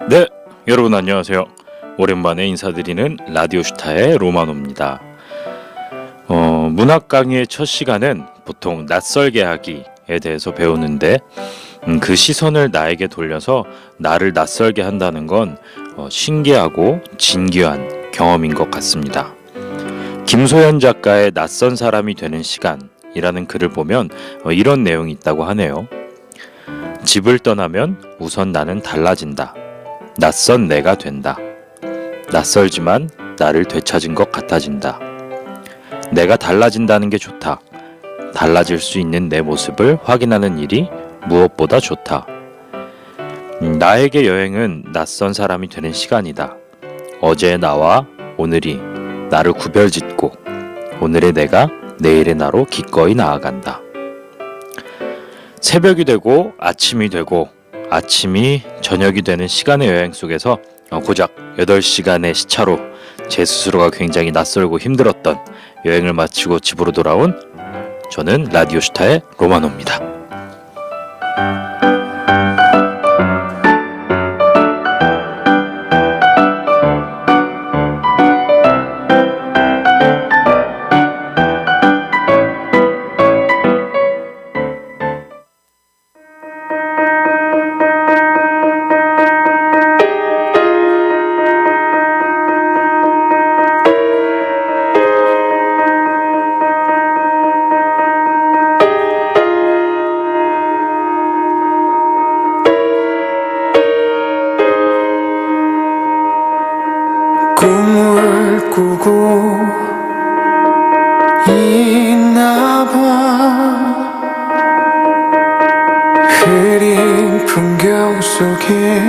네, 여러분 안녕하세요. 오랜만에 인사드리는 라디오슈타의 로마노입니다. 문학 강의의 첫 시간은 보통 낯설게 하기에 대해서 배우는데 그 시선을 나에게 돌려서 나를 낯설게 한다는 건 신기하고 진귀한 경험인 것 같습니다. 김소연 작가의 낯선 사람이 되는 시간이라는 글을 보면 이런 내용이 있다고 하네요. 집을 떠나면 우선 나는 달라진다. 낯선 내가 된다. 낯설지만 나를 되찾은 것 같아진다. 내가 달라진다는 게 좋다. 달라질 수 있는 내 모습을 확인하는 일이 무엇보다 좋다. 나에게 여행은 낯선 사람이 되는 시간이다. 어제의 나와 오늘이 나를 구별짓고 오늘의 내가 내일의 나로 기꺼이 나아간다. 새벽이 되고 아침이 되고 아침이 저녁이 되는 시간의 여행 속에서 고작 8시간의 시차로 제 스스로가 굉장히 낯설고 힘들었던 여행을 마치고 집으로 돌아온 저는 라디오슈타의 로마노입니다. 꿈을 꾸고 있나봐. 흐린 풍경 속에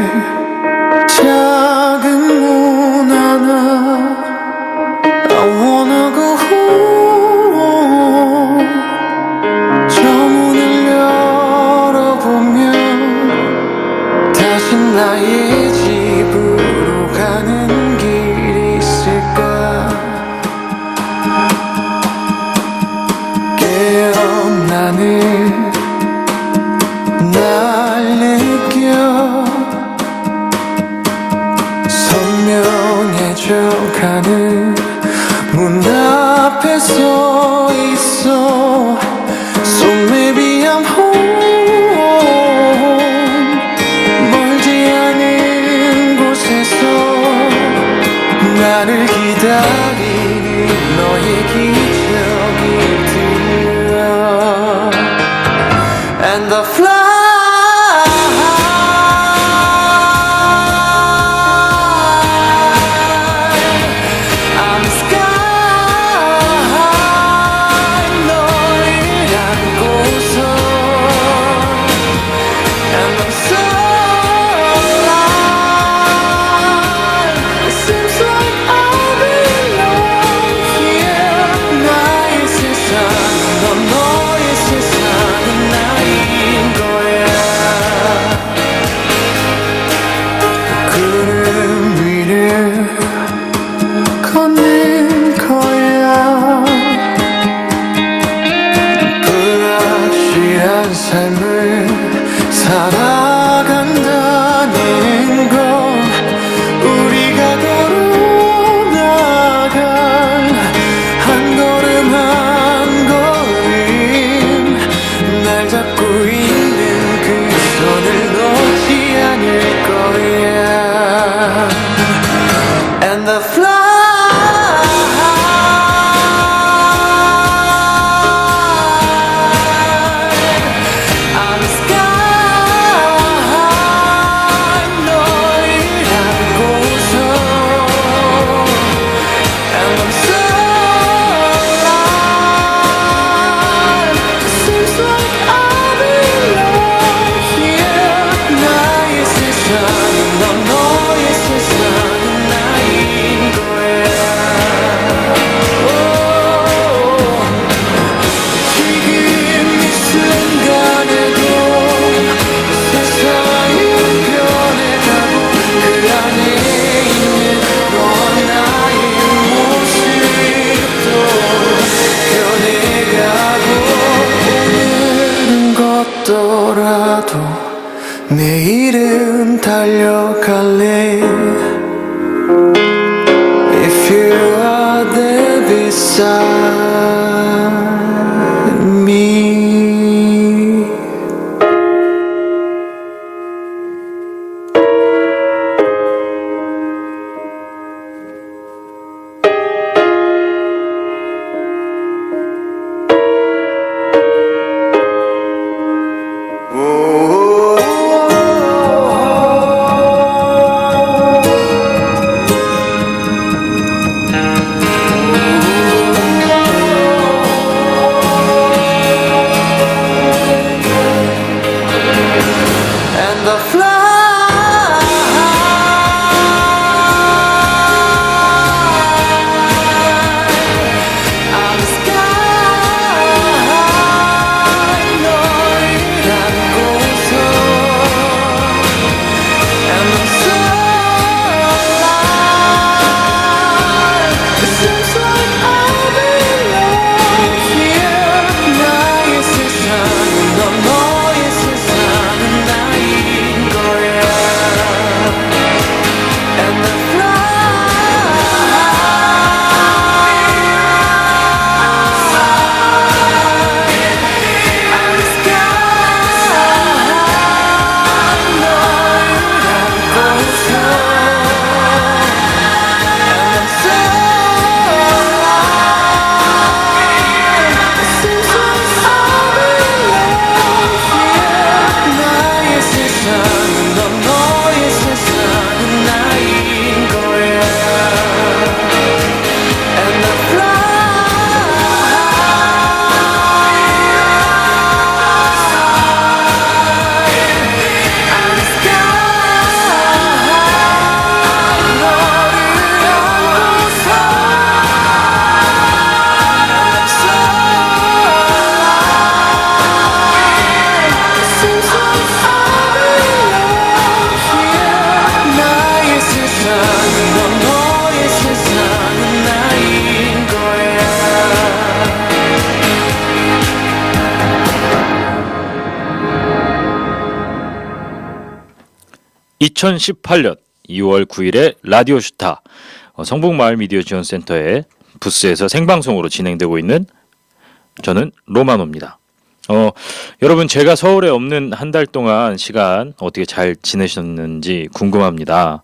작은 문 하나 I wanna go home. 저 문을 열어보면 다시 나의 집으로 가는 깨어나는 날 느껴 선명해져가는 문 앞에 서 있어. So maybe I'm home. 멀지 않은 곳에서 나를 기다리는 너의 기적이 들려. And the fly I'm sky 너를 안고서 And I'm so alive. It seems like I belong here. 나의 세상은 넌 너의 세상은 나인 거야. 구름 위를 걷는 거야. 불확실한 삶을 살아간다는 건 우리가 걸어나갈 한 걸음 한 걸음 날 잡고 있는 그 손을 놓지 않을 거야. And the fly I'm sky 너를 안고서 And I'm so alive. It seems like I belong here. 나의 세상은 넌 너의 세상은 나인 거야. 나도 내일은 달려갈래. If you are there beside me. And the fly out the sky 너희랑 고서 And I'm so alive. It seems like I belong here. 나의 세상은 넌 너의 세상은 나인 거야. And the 너의 세상은 나인 거야. 2018년 2월 9일에 라디오 슈타 성북마을 미디어 지원센터의 부스에서 생방송으로 진행되고 있는 저는 로마노입니다. 여러분 제가 서울에 없는 한 달 동안 시간 어떻게 잘 지내셨는지 궁금합니다.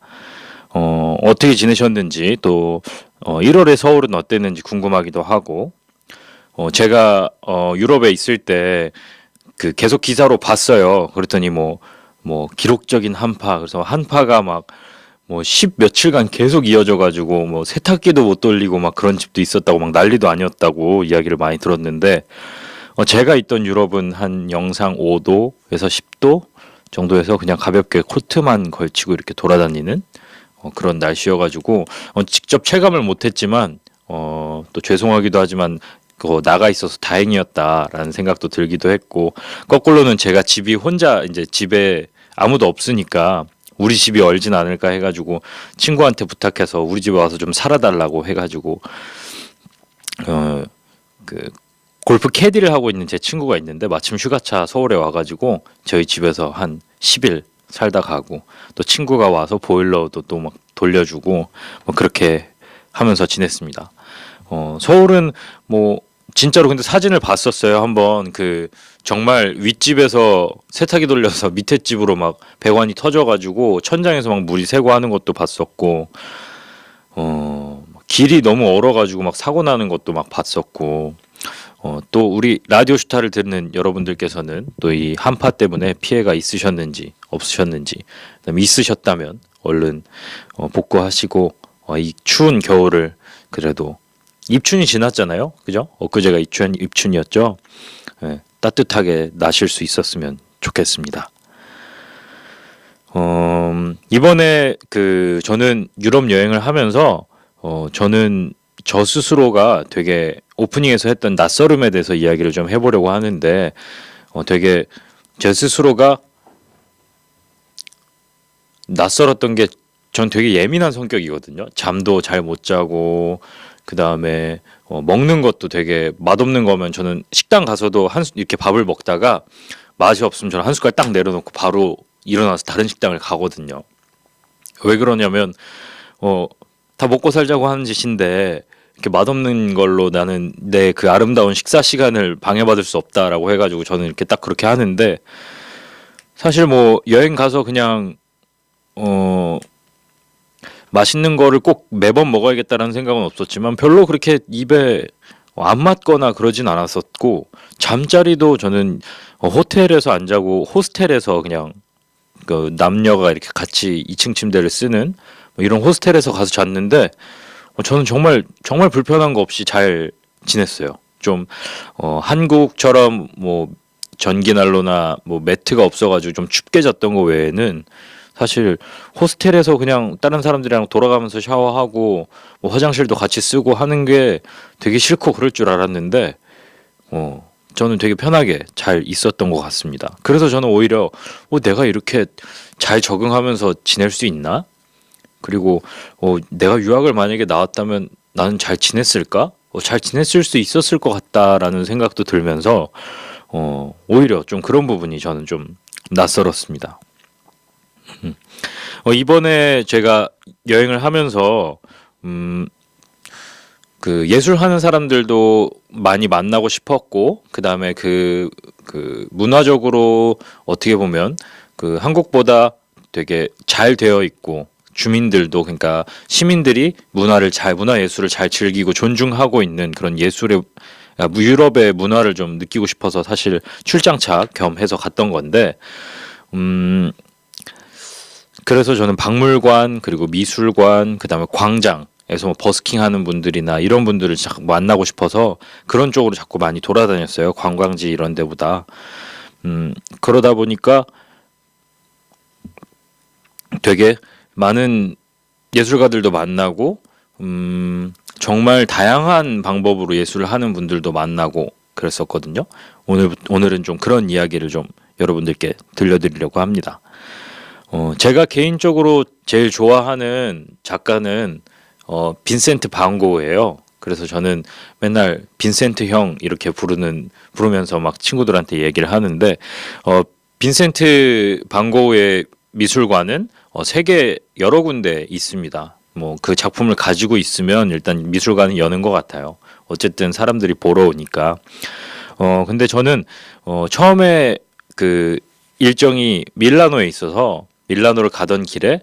어떻게 지내셨는지 또 1월에 서울은 어땠는지 궁금하기도 하고 제가 유럽에 있을 때 그 계속 기사로 봤어요. 그랬더니 뭐 기록적인 한파 그래서 한파가 막 뭐 10 며칠간 계속 이어져 가지고 뭐 세탁기도 못 돌리고 막 그런 집도 있었다고 막 난리도 아니었다고 이야기를 많이 들었는데 제가 있던 유럽은 한 영상 5도에서 10도 정도에서 그냥 가볍게 코트만 걸치고 이렇게 돌아다니는 그런 날씨여가지고 직접 체감을 못했지만 또 죄송하기도 하지만 나가 있어서 다행이었다라는 생각도 들기도 했고 거꾸로는 제가 집이 혼자 이제 집에 아무도 없으니까 우리 집이 얼진 않을까 해가지고 친구한테 부탁해서 우리 집에 와서 좀 살아달라고 해가지고 그 골프 캐디를 하고 있는 제 친구가 있는데 마침 휴가차 서울에 와가지고 저희 집에서 한 10일 살다 가고 또 친구가 와서 보일러도 또 막 돌려주고 뭐 그렇게 하면서 지냈습니다. 서울은 뭐 진짜로 근데 사진을 봤었어요. 한번 그 정말 윗집에서 세탁기 돌려서 밑에 집으로 막 배관이 터져가지고 천장에서 막 물이 새고 하는 것도 봤었고 길이 너무 얼어가지고 막 사고 나는 것도 막 봤었고 또 우리 라디오 슈타를 듣는 여러분들께서는 또 이 한파 때문에 피해가 있으셨는지 없으셨는지 그다음에 있으셨다면 얼른 복구하시고 이 추운 겨울을 그래도 입춘이 지났잖아요. 그죠? 엊그제가 입춘이었죠. 네, 따뜻하게 나실 수 있었으면 좋겠습니다. 이번에 그 저는 유럽 여행을 하면서 저는 저 스스로가 되게 오프닝에서 했던 낯설음에 대해서 이야기를 좀 해보려고 하는데 되게 제 스스로가 낯설었던 게 전 되게 예민한 성격이거든요. 잠도 잘 못 자고 그 다음에 먹는 것도 되게 맛없는 거면 저는 식당 가서도 이렇게 밥을 먹다가 맛이 없으면 저는 한 숟갈 딱 내려놓고 바로 일어나서 다른 식당을 가거든요. 왜 그러냐면 다 먹고 살자고 하는 짓인데 이렇게 맛없는 걸로 나는 내 그 아름다운 식사 시간을 방해받을 수 없다라고 해가지고 저는 이렇게 딱 그렇게 하는데, 사실 뭐 여행 가서 그냥 맛있는 거를 꼭 매번 먹어야겠다라는 생각은 없었지만 별로 그렇게 입에 안 맞거나 그러진 않았었고, 잠자리도 저는 호텔에서 안 자고 호스텔에서 그냥 그 남녀가 이렇게 같이 2층 침대를 쓰는 뭐 이런 호스텔에서 가서 잤는데 저는 정말 정말 불편한 거 없이 잘 지냈어요. 좀 한국처럼 뭐 전기난로나 뭐 매트가 없어가지고 좀 춥게 잤던 거 외에는 사실 호스텔에서 그냥 다른 사람들이랑 돌아가면서 샤워하고 뭐 화장실도 같이 쓰고 하는 게 되게 싫고 그럴 줄 알았는데 저는 되게 편하게 잘 있었던 것 같습니다. 그래서 저는 오히려 내가 이렇게 잘 적응하면서 지낼 수 있나? 그리고 내가 유학을 만약에 나왔다면 나는 잘 지냈을까? 잘 지냈을 수 있었을 것 같다라는 생각도 들면서 오히려 좀 그런 부분이 저는 좀 낯설었습니다. 이번에 제가 여행을 하면서 그 예술하는 사람들도 많이 만나고 싶었고, 그 다음에 그 문화적으로 어떻게 보면 그 한국보다 되게 잘 되어 있고, 주민들도 그러니까 시민들이 문화 예술을 잘 즐기고 존중하고 있는 그런 유럽의 문화를 좀 느끼고 싶어서 사실 출장차 겸해서 갔던 건데, 그래서 저는 박물관, 그리고 미술관, 그 다음에 광장에서 뭐 버스킹 하는 분들이나 이런 분들을 자꾸 만나고 싶어서 그런 쪽으로 자꾸 많이 돌아다녔어요. 관광지 이런 데보다. 그러다 보니까 되게 많은 예술가들도 만나고, 정말 다양한 방법으로 예술을 하는 분들도 만나고 그랬었거든요. 오늘은 좀 그런 이야기를 좀 여러분들께 들려드리려고 합니다. 제가 개인적으로 제일 좋아하는 작가는 빈센트 반 고흐예요. 그래서 저는 맨날 빈센트 형 이렇게 부르면서 막 친구들한테 얘기를 하는데, 빈센트 반 고흐의 미술관은 세계 여러 군데 있습니다. 뭐 그 작품을 가지고 있으면 일단 미술관은 여는 것 같아요. 어쨌든 사람들이 보러 오니까. 근데 저는 처음에 그 일정이 밀라노에 있어서 밀라노를 가던 길에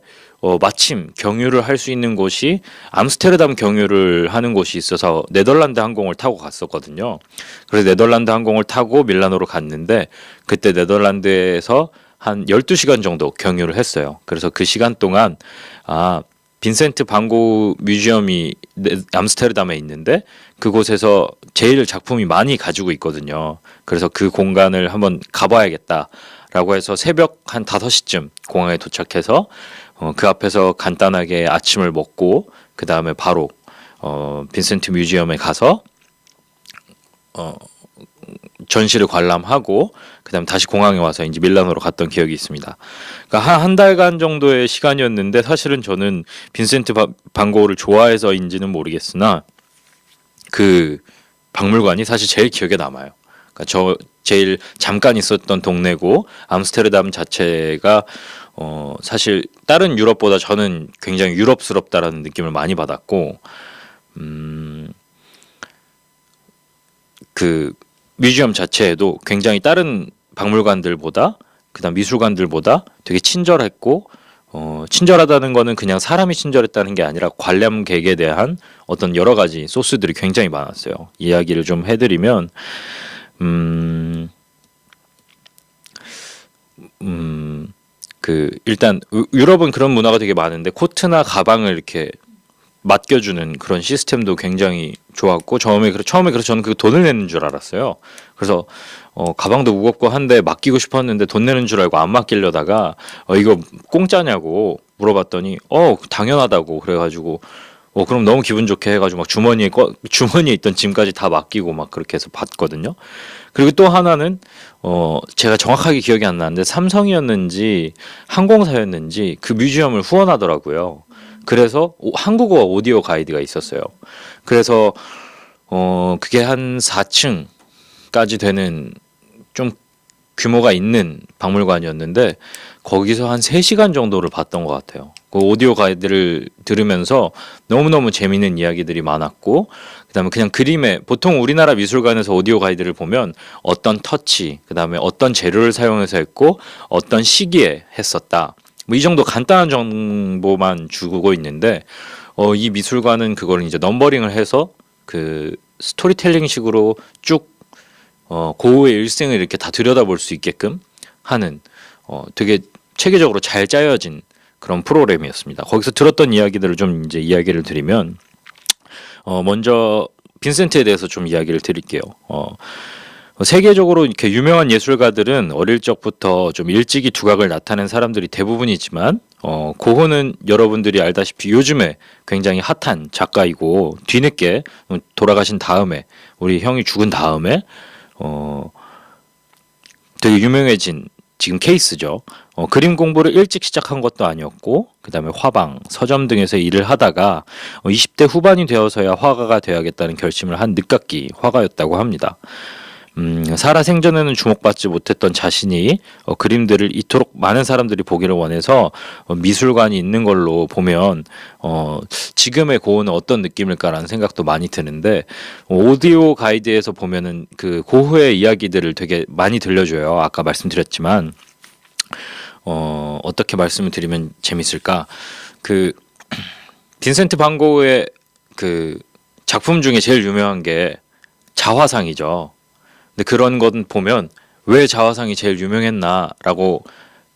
마침 경유를 할 수 있는 곳이 암스테르담 경유를 하는 곳이 있어서 네덜란드 항공을 타고 갔었거든요. 그래서 네덜란드 항공을 타고 밀라노로 갔는데, 그때 네덜란드에서 한 12시간 정도 경유를 했어요. 그래서 그 시간 동안 빈센트 반 고흐 뮤지엄이 암스테르담에 있는데 그곳에서 제일 작품이 많이 가지고 있거든요. 그래서 그 공간을 한번 가봐야겠다라고 해서 새벽 한 5시쯤 공항에 도착해서 그 앞에서 간단하게 아침을 먹고, 그 다음에 바로 빈센트 뮤지엄에 가서 전시를 관람하고, 그다음 다시 공항에 와서 이제 밀라노로 갔던 기억이 있습니다. 그러니까 한 달간 정도의 시간이었는데, 사실은 저는 빈센트 반 고흐를 좋아해서인지는 모르겠으나 그 박물관이 사실 제일 기억에 남아요. 그러니까 저 제일 잠깐 있었던 동네고, 암스테르담 자체가 사실 다른 유럽보다 저는 굉장히 유럽스럽다라는 느낌을 많이 받았고, 그 뮤지엄 자체에도 굉장히 다른 박물관들보다, 그다음 미술관들보다 되게 친절했고, 친절하다는 거는 그냥 사람이 친절했다는 게 아니라 관람객에 대한 어떤 여러 가지 소스들이 굉장히 많았어요. 이야기를 좀 해드리면, 일단 유럽은 그런 문화가 되게 많은데 코트나 가방을 이렇게 맡겨주는 그런 시스템도 굉장히 좋았고, 처음에 그래서 저는 그 돈을 내는 줄 알았어요. 그래서 가방도 무겁고 한데 맡기고 싶었는데 돈 내는 줄 알고 안 맡기려다가 이거 공짜냐고 물어봤더니 당연하다고 그래가지고 그럼 너무 기분 좋게 해가지고 막 주머니에 있던 짐까지 다 맡기고 막 그렇게 해서 봤거든요. 그리고 또 하나는 제가 정확하게 기억이 안 나는데 삼성이었는지 항공사였는지 그 뮤지엄을 후원하더라고요. 그래서 한국어 오디오 가이드가 있었어요. 그래서 그게 한 4층까지 되는 좀 규모가 있는 박물관이었는데 거기서 한 3시간 정도를 봤던 것 같아요. 그 오디오 가이드를 들으면서 너무너무 재미있는 이야기들이 많았고, 그다음에 그냥 그림에, 보통 우리나라 미술관에서 오디오 가이드를 보면 어떤 터치, 그다음에 어떤 재료를 사용해서 했고 어떤 시기에 했었다, 뭐 이 정도 간단한 정보만 주고 있는데 이 미술관은 그걸 이제 넘버링을 해서 그 스토리텔링식으로 쭉 고흐의 일생을 이렇게 다 들여다볼 수 있게끔 하는 되게 체계적으로 잘 짜여진 그런 프로그램이었습니다. 거기서 들었던 이야기들을 좀 이제 이야기를 드리면, 먼저 빈센트에 대해서 좀 이야기를 드릴게요. 세계적으로 이렇게 유명한 예술가들은 어릴 적부터 좀 일찍이 두각을 나타낸 사람들이 대부분이지만 고흐는 여러분들이 알다시피 요즘에 굉장히 핫한 작가이고, 뒤늦게 돌아가신 다음에, 우리 형이 죽은 다음에 되게 유명해진 지금 케이스죠. 그림 공부를 일찍 시작한 것도 아니었고, 그 다음에 화방, 서점 등에서 일을 하다가 20대 후반이 되어서야 화가가 되어야겠다는 결심을 한 늦깎이 화가였다고 합니다. 살아 생전에는 주목받지 못했던 자신이 그림들을 이토록 많은 사람들이 보기를 원해서 미술관이 있는 걸로 보면 지금의 고흐는 어떤 느낌일까라는 생각도 많이 드는데, 오디오 가이드에서 보면은 그 고흐의 이야기들을 되게 많이 들려줘요. 아까 말씀드렸지만 어떻게 말씀을 드리면 재밌을까? 그 빈센트 반 고흐의 그 작품 중에 제일 유명한 게 자화상이죠. 근데 그런 건 보면 왜 자화상이 제일 유명했나라고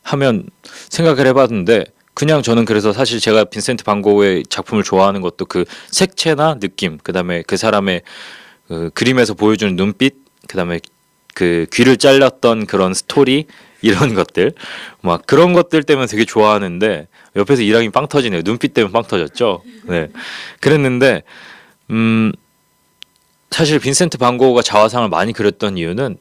하면 생각을 해봤는데, 그냥 저는 그래서 사실 제가 빈센트 반 고흐의 작품을 좋아하는 것도 그 색채나 느낌, 그다음에 그 사람의 그 그림에서 보여주는 눈빛, 그다음에 그 귀를 잘랐던 그런 스토리, 이런 것들, 막 그런 것들 때문에 되게 좋아하는데, 옆에서 이랑이 빵 터지네요. 눈빛 때문에 빵 터졌죠. 네, 그랬는데 사실 빈센트 반 고흐가 자화상을 많이 그렸던 이유는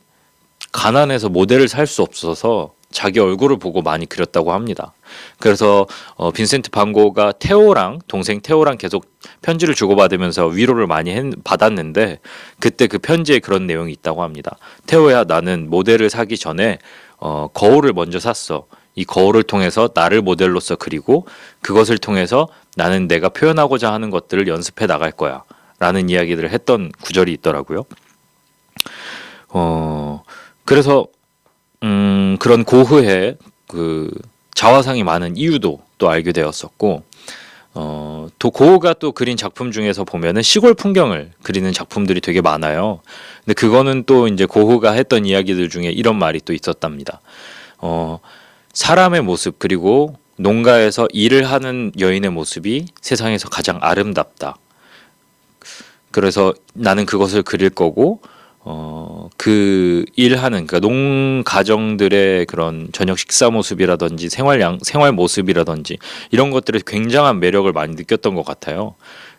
가난해서 모델을 살 수 없어서 자기 얼굴을 보고 많이 그렸다고 합니다. 그래서 빈센트 반 고흐가 테오랑, 동생 테오랑 계속 편지를 주고받으면서 위로를 많이 받았는데, 그때 그 편지에 그런 내용이 있다고 합니다. 테오야, 나는 모델을 사기 전에 거울을 먼저 샀어. 이 거울을 통해서 나를 모델로서 그리고 그것을 통해서 나는 내가 표현하고자 하는 것들을 연습해 나갈 거야 라는 이야기들을 했던 구절이 있더라고요. 그래서 그런 고흐의 그 자화상이 많은 이유도 또 알게 되었었고, 또 고흐가 또 그린 작품 중에서 보면은 시골 풍경을 그리는 작품들이 되게 많아요. 근데 그거는 또 이제 고흐가 했던 이야기들 중에 이런 말이 또 있었답니다. 사람의 모습, 그리고 농가에서 일을 하는 여인의 모습이 세상에서 가장 아름답다. 그래서 나는 그것을 그릴 거고, 그 일하는, 그러니까 농 가정들의 그런 저녁 식사 모습이라든지 생활 모습이라든지 이런 것들에 굉장한 매력을 많이 느꼈던 것 같아요.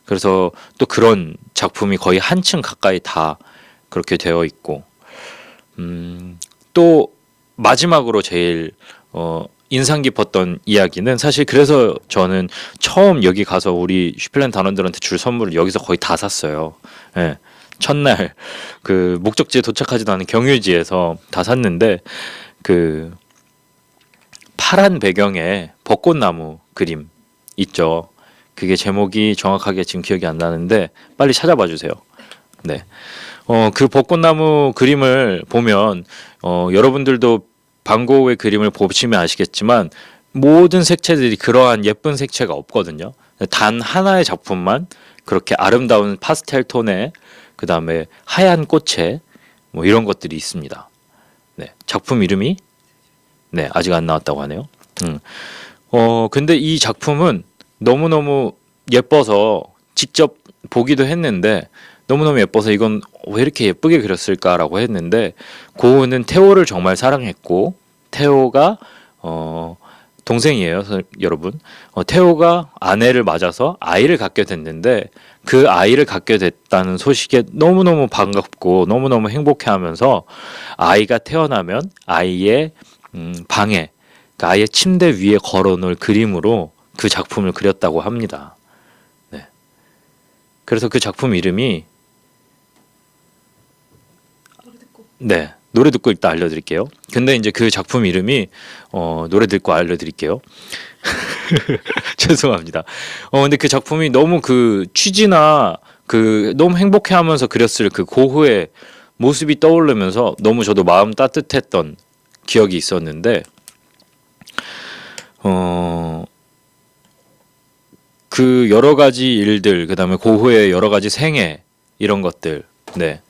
그래서 또 그런 작품이 거의 한층 가까이 다 그렇게 되어 있고, 또 마지막으로 제일 인상 깊었던 이야기는, 사실 그래서 저는 처음 여기 가서 우리 슈필랜 단원들한테 줄 선물을 여기서 거의 다 샀어요. 예. 첫날 그 목적지에 도착하지도 않은 경유지에서 다 샀는데, 그 파란 배경에 벚꽃나무 그림 있죠. 그게 제목이 정확하게 지금 기억이 안 나는데 빨리 찾아봐 주세요. 네. 그 벚꽃나무 그림을 보면 여러분들도 반 고흐의 그림을 보시면 아시겠지만 모든 색채들이 그러한 예쁜 색채가 없거든요. 단 하나의 작품만 그렇게 아름다운 파스텔 톤의, 그 다음에 하얀 꽃에 뭐 이런 것들이 있습니다. 네, 작품 이름이 네, 아직 안 나왔다고 하네요. 근데 이 작품은 너무너무 예뻐서 직접 보기도 했는데, 너무너무 예뻐서 이건 왜 이렇게 예쁘게 그렸을까라고 했는데, 고흐는 테오를 정말 사랑했고, 테오가 동생이에요, 여러분. 테오가 아내를 맞아서 아이를 갖게 됐는데, 그 아이를 갖게 됐다는 소식에 너무너무 반갑고 너무너무 행복해하면서 아이가 태어나면 아이의 방에, 그 아이의 침대 위에 걸어놓을 그림으로 그 작품을 그렸다고 합니다. 네. 그래서 그 작품 이름이 네, 노래 듣고 일단 알려드릴게요. 근데 이제 그 작품 이름이 노래 듣고 알려드릴게요. 죄송합니다. 근데 그 작품이 너무 그 취지나 그 너무 행복해하면서 그렸을 그 고흐의 모습이 떠오르면서 너무 저도 마음 따뜻했던 기억이 있었는데, 그 여러 가지 일들, 그다음에 고흐의 여러 가지 생애 이런 것들, 네.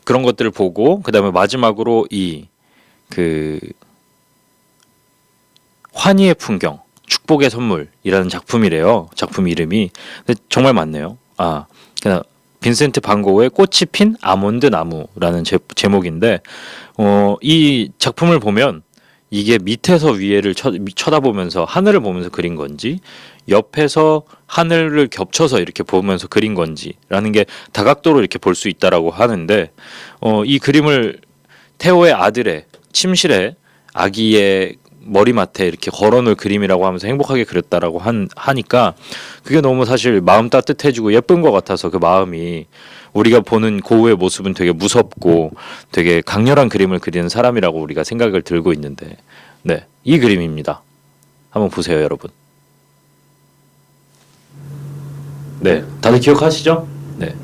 그런 것들을 보고 그다음에 마지막으로 이 그 환희의 풍경, 축복의 선물이라는 작품이래요. 작품 이름이. 근데 정말 맞네요. 그냥 빈센트 반 고흐의 꽃이 핀 아몬드 나무라는 제목인데, 이 작품을 보면 이게 밑에서 위에를 쳐다보면서 하늘을 보면서 그린 건지, 옆에서 하늘을 겹쳐서 이렇게 보면서 그린 건지라는 게 다각도로 이렇게 볼 수 있다라고 하는데, 이 그림을 테오의 아들의 침실에 아기의 머리맡에 이렇게 걸어놓을 그림이라고 하면서 행복하게 그렸다라고 하니까 그게 너무 사실 마음 따뜻해지고 예쁜 것 같아서, 그 마음이, 우리가 보는 고흐의 모습은 되게 무섭고 되게 강렬한 그림을 그리는 사람이라고 우리가 생각을 들고 있는데, 네, 이 그림입니다. 한번 보세요, 여러분. 네, 다들 기억하시죠? 네,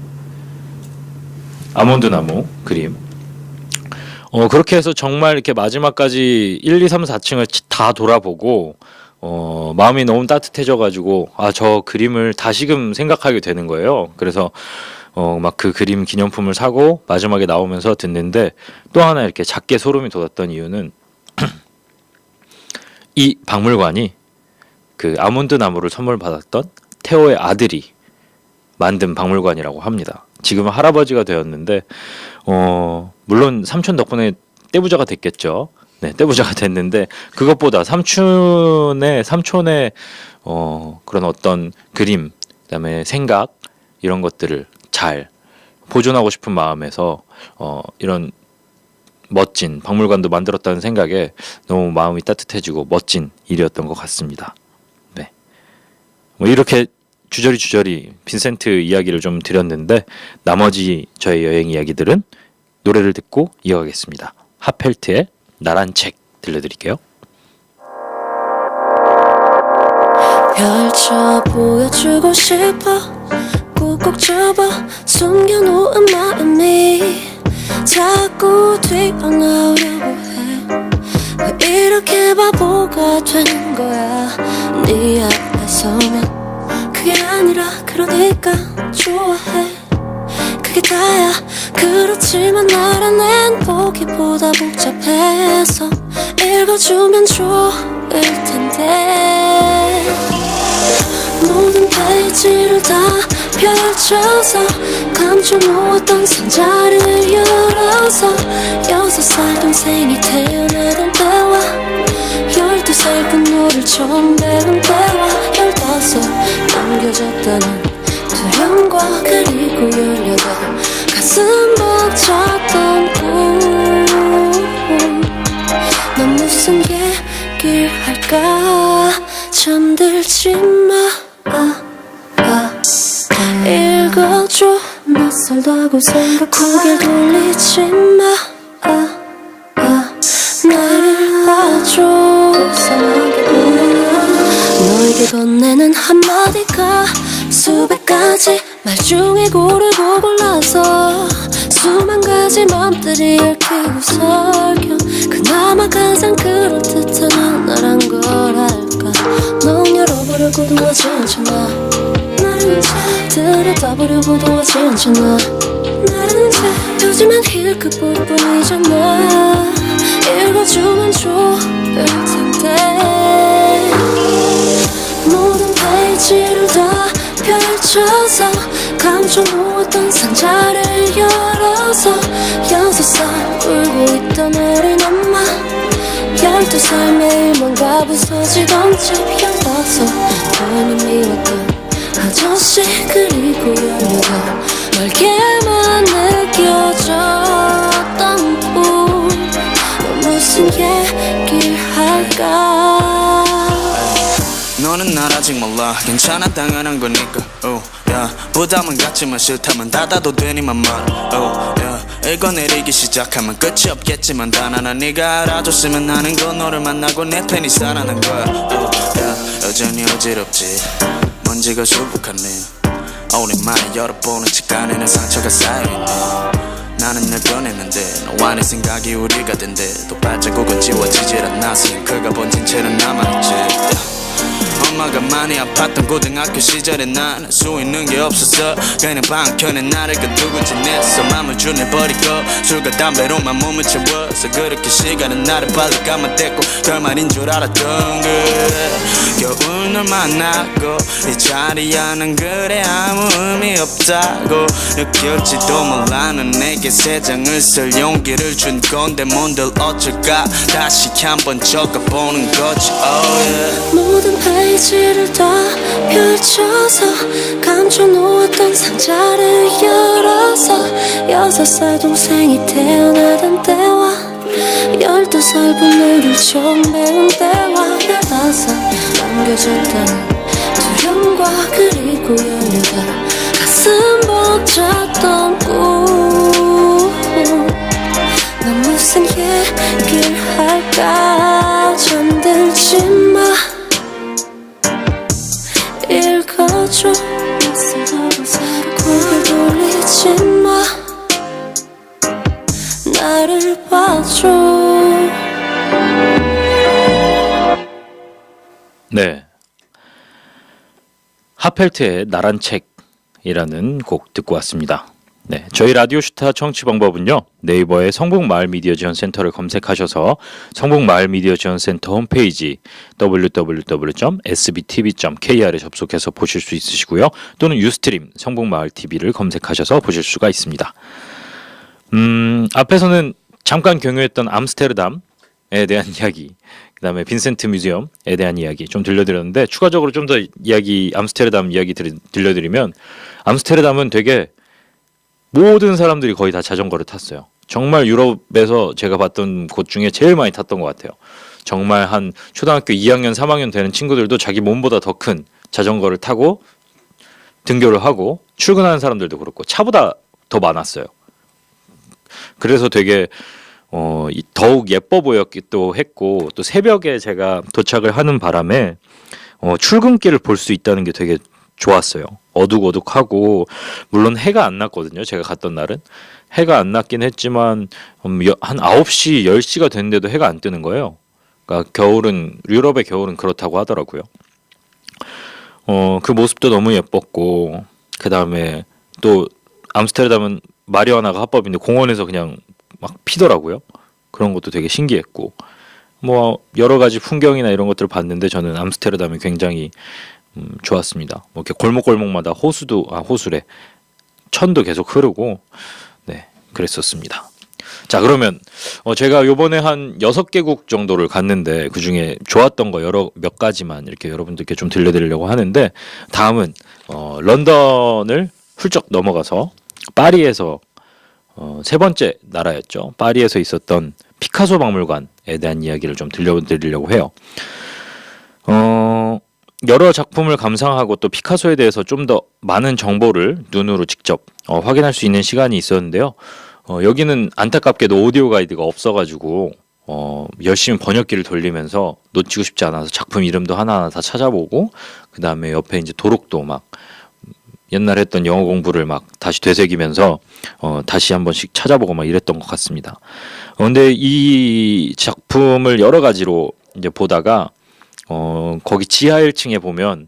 아몬드 나무 그림. 그렇게 해서 정말 이렇게 마지막까지 1, 2, 3, 4층을 다 돌아보고 마음이 너무 따뜻해져가지고 저 그림을 다시금 생각하게 되는 거예요. 그래서 막 그 그림 기념품을 사고 마지막에 나오면서 듣는데, 또 하나 이렇게 작게 소름이 돋았던 이유는 이 박물관이 그 아몬드 나무를 선물 받았던 테오의 아들이 만든 박물관이라고 합니다. 지금은 할아버지가 되었는데, 물론 삼촌 덕분에 떼부자가 됐겠죠. 네, 떼부자가 됐는데, 그것보다 삼촌의 그런 어떤 그림, 그다음에 생각, 이런 것들을 잘 보존하고 싶은 마음에서 이런 멋진 박물관도 만들었다는 생각에 너무 마음이 따뜻해지고 멋진 일이었던 것 같습니다. 네, 뭐 이렇게 주저리 빈센트 이야기를 좀 드렸는데, 나머지 저의 여행 이야기들은 노래를 듣고 이어가겠습니다. 하펠트의 나란 책 들려드릴게요. 펼쳐 보여주고 싶어, 꾹꾹 잡아 숨겨놓은 마음이 자꾸 튀어나오려고 해. 왜 이렇게 바보가 되는 거야. 네 앞에 서면 그게 아니라 그러니까 좋아해. 그게 다야. 그렇지만 나라는 보기보다 복잡해서 읽어주면 좋을 텐데, 모든 페이지를 다 펼쳐서 감춰놓았던 상자를 열어서 6살 동생이 태어나던 때와 12살 분노를 처음 배운 때와 15 남겨졌다는 두려움과 그리고 18 가슴 벅찼던 넌 무슨 얘기를 할까. 잠들지 마. 읽어줘. 낯설다고 생각 고개 돌리지 마. 나를 봐줘. 불쌍하게 보여. 너에게 건네는 한마디가 수백 가지 말 중에 고르고 골라서 수만 가지 맘들이 얽히고 설켜 그나마 가장 그럴듯한 하나란 걸 알까. 넌 열어보려고도 하지 않잖아. 나는 이제 들여다보려고도 하지 않잖아. 나는 이제 요즘엔 힐끗 볼 뿐이잖아. 읽어주면 좋을 텐데, 모든 페이지를 다 펼쳐서 감춰놓았던 상자를 열어서 6살 울고 있던 어린 엄마, 12살 매일만 가부서지던 집, 15 괜히 미웠던 아저씨, 그리고 18 멀게만 느껴졌던 꿈. 넌 무슨 얘기를 할까. 괜찮아 당연한 거니까 부담은 갖지만 싫다면 닫아도 되니만 말해 읽어내리기 시작하면 끝이 없겠지만 단 하나 네가 알아줬으면 하는 건 너를 만나고 내 팬이 살아난 거야 여전히 어지럽지 먼지가 수북한 네 오랜만에 열어보는 직간에는 상처가 쌓여있네 나는 늘 변했는데 너와 내 생각이 우리가 된대 또 발자국은 지워지질 않아서 잉크가 번진 채로 남아있지 엄마가 많이 아팠던 고등학교 시절에 난 할 수 있는 게 없었어 그냥 방편에 나를 가두고 지냈어 맘을 준해버리고 술과 담배로만 몸을 채워서 그렇게 시간은 나를 빨리 감아댔고 결말인 줄 알았던 그래 겨울 널 만나고 이 자리야는 그래 아무 의미 없다고 느낄지도 몰라 넌 내게 세 장을 쓸 용기를 준 건데 뭔들 어쩔까 다시 한번 적어보는 거지 모든 페이지를 다 펼쳐서 감춰놓았던 상자를 열어서 6살 동생이 태어나던 때와 12살 분노를 처음 배운 때와 15 남겨졌다는 두려움과 그리고 열려가 가슴 벅찼던 꿈난 무슨 얘기를 할까 잠들지 마 읽어줘 고개 돌리지 마 나를 봐줘 네, 하펠트의 나란 책이라는 곡 듣고 왔습니다. 네, 저희 라디오슈타 청취 방법은요. 네이버에 성북마을 미디어 지원 센터를 검색하셔서 성북마을 미디어 지원 센터 홈페이지 www.sbtv.kr에 접속해서 보실 수 있으시고요. 또는 유스트림 성북마을 TV를 검색하셔서 보실 수가 있습니다. 앞에서는 잠깐 경유했던 암스테르담에 대한 이야기, 그 다음에 빈센트 뮤지엄에 대한 이야기 좀 들려드렸는데 추가적으로 좀 더 이야기 암스테르담 이야기 들려드리면 암스테르담은 되게 모든 사람들이 거의 다 자전거를 탔어요. 정말 유럽에서 제가 봤던 곳 중에 제일 많이 탔던 것 같아요. 정말 한 초등학교 2학년, 3학년 되는 친구들도 자기 몸보다 더 큰 자전거를 타고 등교를 하고 출근하는 사람들도 그렇고 차보다 더 많았어요. 그래서 되게 더욱 예뻐 보였기도 했고 또 새벽에 제가 도착을 하는 바람에 출근길을 볼 수 있다는 게 되게 좋았어요. 어둑어둑하고 물론 해가 안 났거든요. 제가 갔던 날은 해가 안 났긴 했지만 한 9시, 10시가 됐는데도 해가 안 뜨는 거예요. 그러니까 유럽의 겨울은 그렇다고 하더라고요. 그 모습도 너무 예뻤고 그 다음에 또 암스테르담은 마리화나가 합법인데 공원에서 그냥 막 피더라고요. 그런 것도 되게 신기했고 뭐 여러 가지 풍경이나 이런 것들을 봤는데 저는 암스테르담이 굉장히 좋았습니다. 뭐 이렇게 골목골목마다 호수래 천도 계속 흐르고 네 그랬었습니다. 자 그러면 제가 요번에 한 6개국 정도를 갔는데 그 중에 좋았던 거 몇 가지만 이렇게 여러분들께 좀 들려드리려고 하는데 다음은 런던을 훌쩍 넘어가서 파리에서 세 번째 나라였죠. 파리에서 있었던 피카소 박물관에 대한 이야기를 좀 들려드리려고 해요. 여러 작품을 감상하고 또 피카소에 대해서 좀 더 많은 정보를 눈으로 직접 확인할 수 있는 시간이 있었는데요. 여기는 안타깝게도 오디오 가이드가 없어가지고 열심히 번역기를 돌리면서 놓치고 싶지 않아서 작품 이름도 하나하나 다 찾아보고 그 다음에 옆에 이제 도록도 막 옛날 했던 영어 공부를 막 다시 되새기면서 다시 한 번씩 찾아보고 막 이랬던 것 같습니다. 근데 이 작품을 여러 가지로 이제 보다가 거기 지하 1층에 보면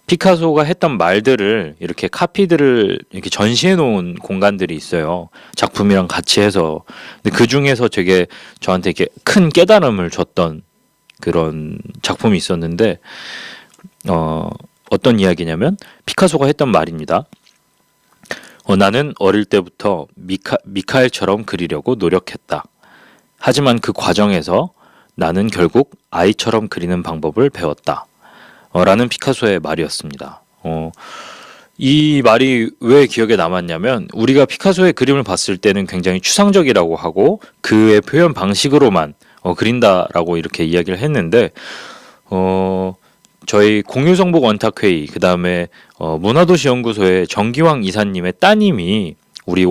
피카소가 했던 말들을 이렇게 카피들을 이렇게 전시해 놓은 공간들이 있어요. 작품이랑 같이 해서. 근데 그 중에서 되게 저한테 이렇게 큰 깨달음을 줬던 그런 작품이 있었는데 어떤 이야기냐면 피카소가 했던 말입니다. 나는 어릴 때부터 미카엘처럼 그리려고 노력했다. 하지만 그 과정에서 나는 결국 아이처럼 그리는 방법을 배웠다. 라는 피카소의 말이었습니다. 이 말이 왜 기억에 남았냐면 우리가 피카소의 그림을 봤을 때는 굉장히 추상적이라고 하고 그의 표현 방식으로만 그린다라고 이렇게 이야기를 했는데 저희 공유정복 원탁회의 그다음에 문화도시연구소의 정기왕 이사님의 따님이 우리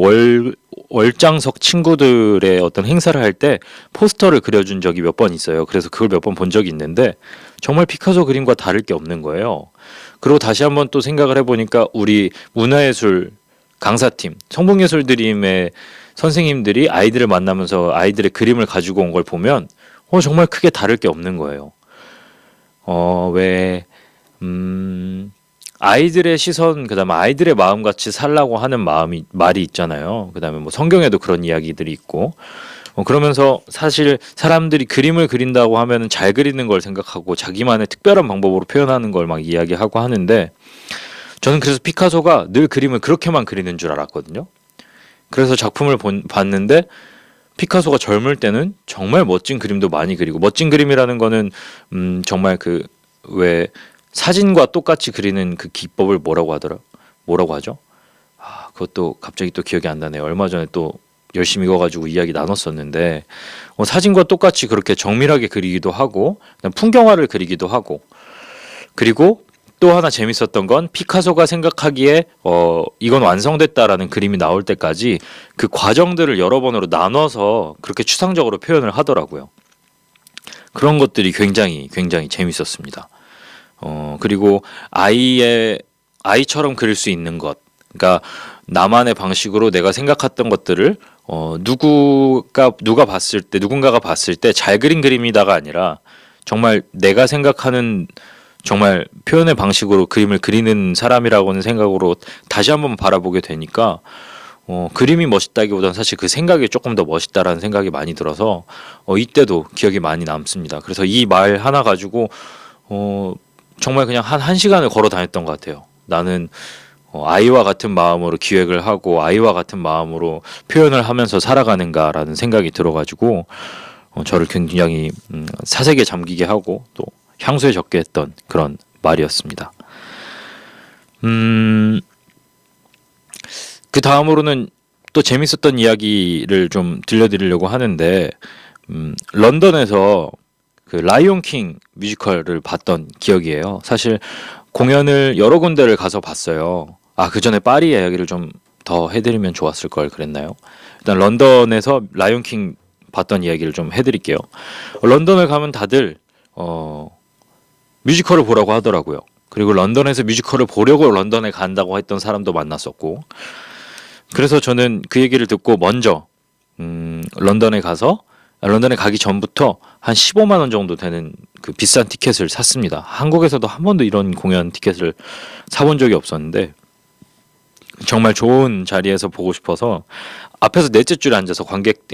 월장석 친구들의 어떤 행사를 할 때 포스터를 그려준 적이 몇 번 있어요. 그래서 그걸 몇 번 본 적이 있는데 정말 피카소 그림과 다를 게 없는 거예요. 그리고 다시 한번 또 생각을 해보니까 우리 문화예술 강사팀 성북예술드림의 선생님들이 아이들을 만나면서 아이들의 그림을 가지고 온 걸 보면 정말 크게 다를 게 없는 거예요. 왜 아이들의 시선 그다음에 아이들의 마음같이 살라고 하는 말이 있잖아요. 그다음에 뭐 성경에도 그런 이야기들이 있고 그러면서 사실 사람들이 그림을 그린다고 하면은 잘 그리는 걸 생각하고 자기만의 특별한 방법으로 표현하는 걸 막 이야기하고 하는데 저는 그래서 피카소가 늘 그림을 그렇게만 그리는 줄 알았거든요. 그래서 작품을 봤는데 피카소가 젊을 때는 정말 멋진 그림도 많이 그리고 멋진 그림이라는 거는 정말 그 왜 사진과 똑같이 그리는 그 기법을 뭐라고 하죠? 그것도 갑자기 또 기억이 안 나네요. 얼마 전에 또 열심히 읽어가지고 이야기 나눴었는데 사진과 똑같이 그렇게 정밀하게 그리기도 하고 풍경화를 그리기도 하고 그리고 또 하나 재밌었던 건 피카소가 생각하기에 이건 완성됐다라는 그림이 나올 때까지 그 과정들을 여러 번으로 나눠서 그렇게 추상적으로 표현을 하더라고요. 그런 것들이 굉장히 재밌었습니다. 그리고 아이처럼 그릴 수 있는 것, 그러니까 나만의 방식으로 내가 생각했던 것들을 누군가가 봤을 때 잘 그린 그림이다가 아니라 정말 내가 생각하는 정말 표현의 방식으로 그림을 그리는 사람이라고는 생각으로 다시 한번 바라보게 되니까 그림이 멋있다기보다는 사실 그 생각이 조금 더 멋있다라는 생각이 많이 들어서 이때도 기억이 많이 남습니다. 그래서 이 말 하나 가지고 정말 그냥 한 시간을 걸어 다녔던 것 같아요. 나는 아이와 같은 마음으로 기획을 하고 아이와 같은 마음으로 표현을 하면서 살아가는가라는 생각이 들어가지고 저를 굉장히 사색에 잠기게 하고 또 향수에 적게 했던 그런 말이었습니다. 그 다음으로는 또 재밌었던 이야기를 좀 들려드리려고 하는데 런던에서 그 라이온 킹 뮤지컬을 봤던 기억이에요. 사실 공연을 여러 군데를 가서 봤어요. 그 전에 파리 이야기를 좀 더 해드리면 좋았을 걸 그랬나요? 일단 런던에서 라이온 킹 봤던 이야기를 좀 해드릴게요. 런던을 가면 다들 뮤지컬을 보라고 하더라고요. 그리고 런던에서 뮤지컬을 보려고 런던에 간다고 했던 사람도 만났었고 그래서 저는 그 얘기를 듣고 먼저 런던에 가기 전부터 한 15만 원 정도 되는 그 비싼 티켓을 샀습니다. 한국에서도 한 번도 이런 공연 티켓을 사본 적이 없었는데 정말 좋은 자리에서 보고 싶어서 앞에서 넷째 줄에 앉아서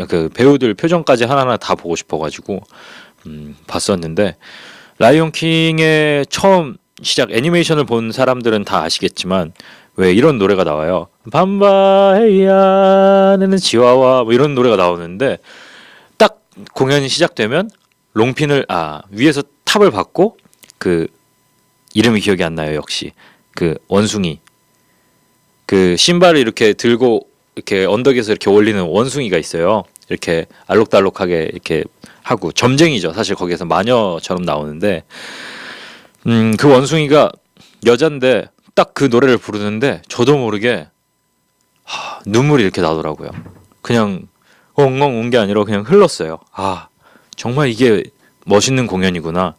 그 배우들 표정까지 하나하나 다 보고 싶어가지고 봤었는데 라이온 킹의 처음 시작 애니메이션을 본 사람들은 다 아시겠지만 왜 이런 노래가 나와요. 밤바헤야는 지와와 뭐 이런 노래가 나오는데 딱 공연이 시작되면 롱핀을 위에서 탑을 받고 그 이름이 기억이 안 나요. 역시 그 원숭이 그 신발을 이렇게 들고 이렇게 언덕에서 이렇게 올리는 원숭이가 있어요. 이렇게 알록달록하게 이렇게 하고 점쟁이죠. 사실 거기에서 마녀처럼 나오는데 그 원숭이가 여잔데 딱 그 노래를 부르는데 저도 모르게 눈물이 이렇게 나더라고요. 그냥 엉엉 운 게 아니라 그냥 흘렀어요. 정말 이게 멋있는 공연이구나.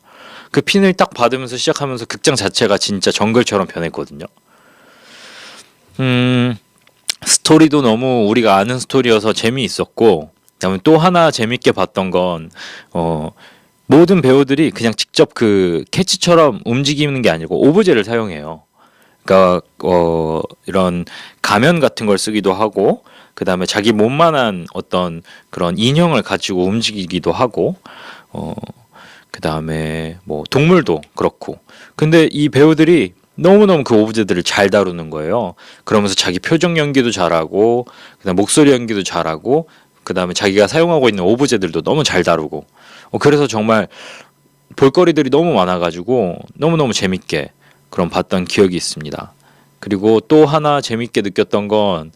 그 핀을 딱 받으면서 시작하면서 극장 자체가 진짜 정글처럼 변했거든요. 스토리도 너무 우리가 아는 스토리여서 재미있었고 그다음에 또 하나 재밌게 봤던 건 모든 배우들이 그냥 직접 그 캐치처럼 움직이는 게 아니고 오브제를 사용해요. 그러니까 이런 가면 같은 걸 쓰기도 하고 그다음에 자기 몸만한 어떤 그런 인형을 가지고 움직이기도 하고 그다음에 뭐 동물도 그렇고 근데 이 배우들이 너무너무 그 오브제들을 잘 다루는 거예요. 그러면서 자기 표정 연기도 잘하고 그다음 목소리 연기도 잘하고 그다음에 자기가 사용하고 있는 오브제들도 너무 잘 다루고 그래서 정말 볼거리들이 너무 많아가지고 너무너무 재밌게 그런 봤던 기억이 있습니다. 그리고 또 하나 재밌게 느꼈던 건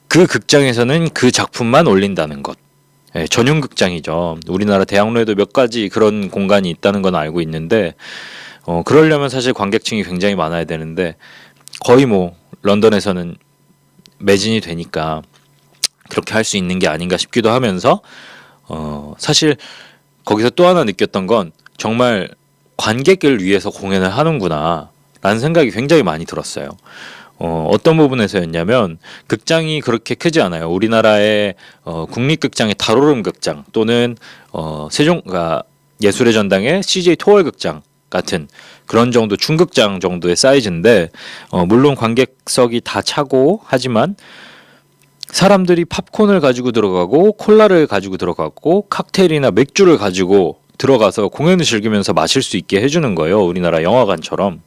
그 극장에서는 그 작품만 올린다는 것. 전용 극장이죠. 우리나라 대학로에도 몇 가지 그런 공간이 있다는 건 알고 있는데 그러려면 사실 관객층이 굉장히 많아야 되는데 거의 뭐 런던에서는 매진이 되니까 그렇게 할 수 있는 게 아닌가 싶기도 하면서 사실 거기서 또 하나 느꼈던 건 정말 관객을 위해서 공연을 하는구나 라는 생각이 굉장히 많이 들었어요. 어떤 부분에서였냐면 극장이 그렇게 크지 않아요. 우리나라의 국립극장의 달오름 극장 또는 세종가 예술의 전당의 CJ 토월 극장 같은 그런 정도 중극장 정도의 사이즈인데 물론 관객석이 다 차고 하지만 사람들이 팝콘을 가지고 들어가고 콜라를 가지고 들어가고 칵테일이나 맥주를 가지고 들어가서 공연을 즐기면서 마실 수 있게 해주는 거예요. 우리나라 영화관처럼.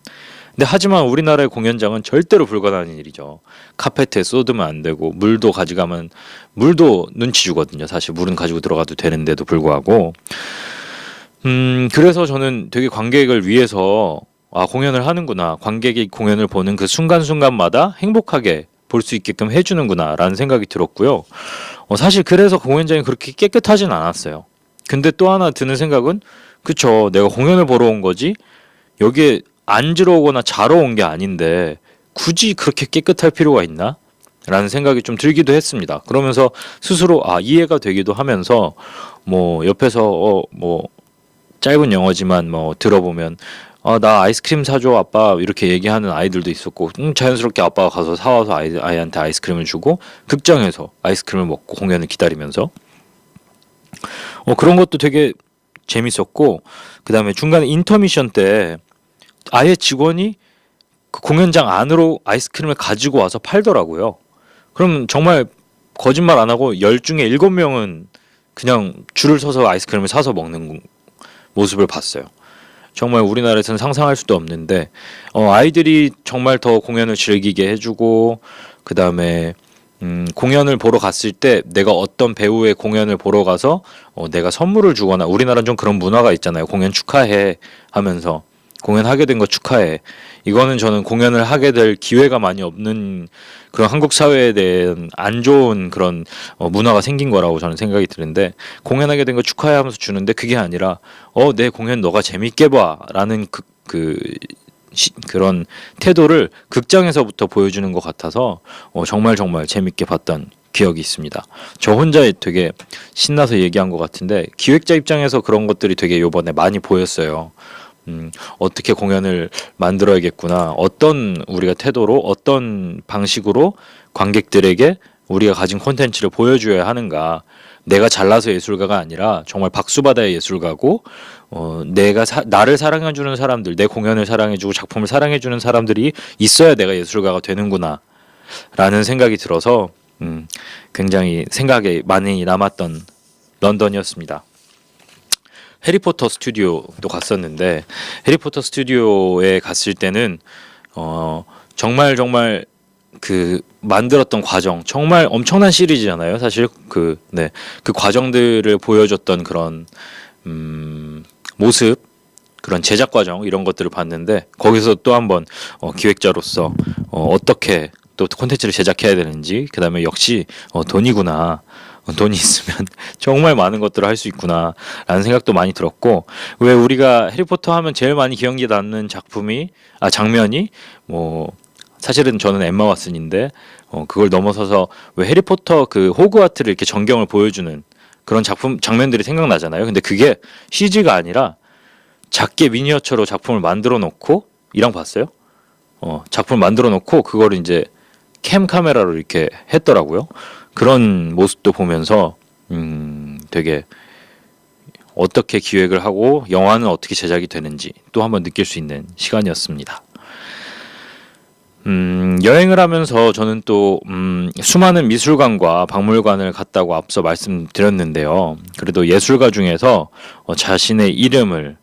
근데 하지만 우리나라의 공연장은 절대로 불가능한 일이죠. 카페트에 쏟으면 안 되고 물도 가져가면 물도 눈치 주거든요. 사실 물은 가지고 들어가도 되는데도 불구하고 그래서 저는 되게 관객을 위해서 공연을 하는구나. 관객이 공연을 보는 그 순간순간마다 행복하게 볼 수 있게끔 해주는구나 라는 생각이 들었고요. 사실 그래서 공연장이 그렇게 깨끗하진 않았어요. 근데 또 하나 드는 생각은 그쵸, 내가 공연을 보러 온 거지 여기에 앉으러 오거나 자러 온 게 아닌데 굳이 그렇게 깨끗할 필요가 있나? 라는 생각이 좀 들기도 했습니다. 그러면서 스스로 이해가 되기도 하면서 뭐 옆에서 뭐 짧은 영어지만 뭐 들어보면 나 아이스크림 사줘 아빠 이렇게 얘기하는 아이들도 있었고 자연스럽게 아빠가 가서 사와서 아이한테 아이스크림을 주고 극장에서 아이스크림을 먹고 공연을 기다리면서 그런 것도 되게 재밌었고 그 다음에 중간에 인터미션 때 아예 직원이 그 공연장 안으로 아이스크림을 가지고 와서 팔더라고요. 그럼 정말 거짓말 안 하고 10 중에 7명은 그냥 줄을 서서 아이스크림을 사서 먹는 모습을 봤어요. 정말 우리나라에서는 상상할 수도 없는데 아이들이 정말 더 공연을 즐기게 해주고 그 다음에 공연을 보러 갔을 때 내가 어떤 배우의 공연을 보러 가서 내가 선물을 주거나 우리나라는 좀 그런 문화가 있잖아요. 공연 축하해 하면서 공연하게 된 거 축하해. 이거는 저는 공연을 하게 될 기회가 많이 없는 그런 한국 사회에 대한 안 좋은 그런 문화가 생긴 거라고 저는 생각이 드는데 공연하게 된 거 축하해 하면서 주는데 그게 아니라 내 공연 너가 재밌게 봐 라는 그런 태도를 극장에서부터 보여주는 것 같아서 정말 재밌게 봤던 기억이 있습니다. 저 혼자 되게 신나서 얘기한 것 같은데 기획자 입장에서 그런 것들이 되게 요번에 많이 보였어요. 어떻게 공연을 만들어야겠구나. 어떤 우리가 태도로 어떤 방식으로 관객들에게 우리가 가진 콘텐츠를 보여줘야 하는가. 내가 잘나서 예술가가 아니라 정말 박수받아야 예술가고 나를 사랑해주는 사람들, 내 공연을 사랑해주고 작품을 사랑해주는 사람들이 있어야 내가 예술가가 되는구나 라는 생각이 들어서 굉장히 생각에 많이 남았던 런던이었습니다. 해리포터 스튜디오도 갔었는데 해리포터 스튜디오에 갔을 때는 정말 그 만들었던 과정 정말 엄청난 시리즈잖아요. 사실 그 과정들을 보여줬던 그런 모습 그런 제작 과정 이런 것들을 봤는데 거기서 또 한번 기획자로서 어떻게 또 콘텐츠를 제작해야 되는지 그 다음에 역시 돈이구나. 돈이 있으면 정말 많은 것들을 할 수 있구나 라는 생각도 많이 들었고 왜 우리가 해리포터 하면 제일 많이 기억에 남는 장면이 뭐 사실은 저는 엠마 왓슨인데 그걸 넘어서서 왜 해리포터 그 호그와트를 이렇게 전경을 보여주는 그런 장면들이 생각나잖아요. 근데 그게 CG가 아니라 작게 미니어처로 작품을 만들어 놓고 이랑 봤어요? 작품을 만들어 놓고 그거를 이제 캠 카메라로 이렇게 했더라고요. 그런 모습도 보면서 되게 어떻게 기획을 하고 영화는 어떻게 제작이 되는지 또 한번 느낄 수 있는 시간이었습니다. 여행을 하면서 저는 또 수많은 미술관과 박물관을 갔다고 앞서 말씀드렸는데요. 그래도 예술가 중에서 자신의 이름을